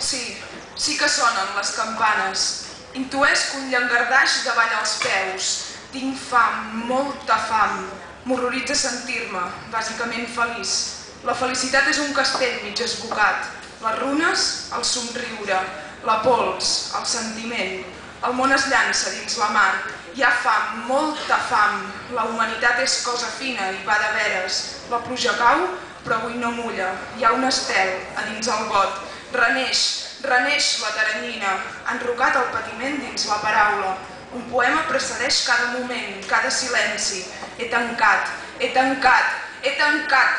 Sí, sí que sonen les campanes. Intuesc un llangardaix davall els peus. Tinc fam, molta fam. M'horroritza sentir-me, bàsicament feliç. La felicitat és un castell mig esbocat. Les runes, el somriure. La pols, el sentiment. El món es llança dins la mar. Hi ha fam, molta fam. La humanitat és cosa fina i va de veres. La pluja cau, però avui no mulla. Hi ha un estel a dins el got. Reneix la teranyina, enrocat el patiment dins la paraula. Un poema precedeix cada moment, cada silenci. He tancat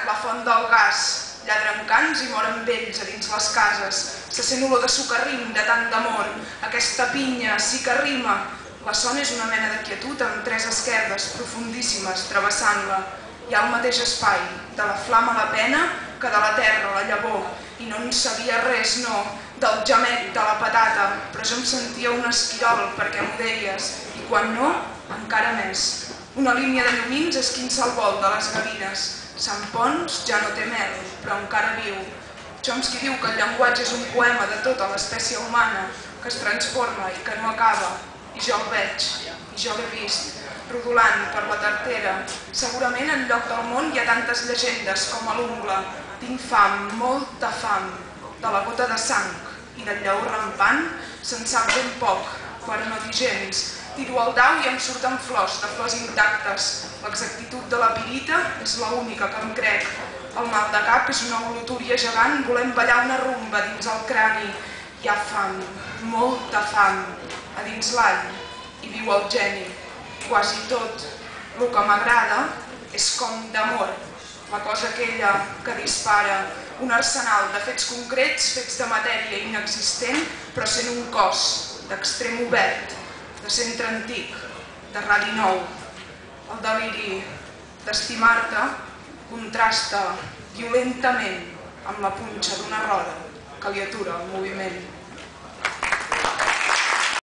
la font del gas. Lladren cans i moren vells a dins les cases. Se sent olor de socarrim, de tant d'amor. Aquesta pinya sí que rima. La son és una mena de quietud amb tres esquerdes profundíssimes travessant-la. Hi ha el mateix espai, de la flama la pena que de la terra, la llavor. I no en sabia res, no, del gemec, de la patata, però jo em sentia un esquirol perquè m'ho deies, i quan no, encara més. Una línia de llumins esquinça el vol de les gavines. Sant Pons ja no té mel, però encara viu. Chomsky diu que el llenguatge és un poema de tota l'espècie humana, que es transforma i que no acaba. I jo el veig, i jo l'he vist, rodolant per la tartera. Segurament enlloc del món hi ha tantes llegendes com a l'ungla. Tinc fam, molta fam, de la gota de sang i del lleó rampant se'n sap ben poc, per no dir gens. Tiro al dau i em surten flors, de flors intactes. L'exactitud de la pirita és l'única que em crec. El mal de cap és una glotúria gegant volent ballar una rumba dins el crani. Hi ha fam, molta fam, a dins l'all hi viu el geni. Quasi tot el que m'agrada és com d'amor, la cosa aquella que dispara, un arsenal de fets concrets, fets de matèria inexistent, però sent un cos d'extrem obert, de centre antic, de radi nou. El deliri d'estimar-te contrasta violentament amb la punxa d'una roda que li atura el moviment.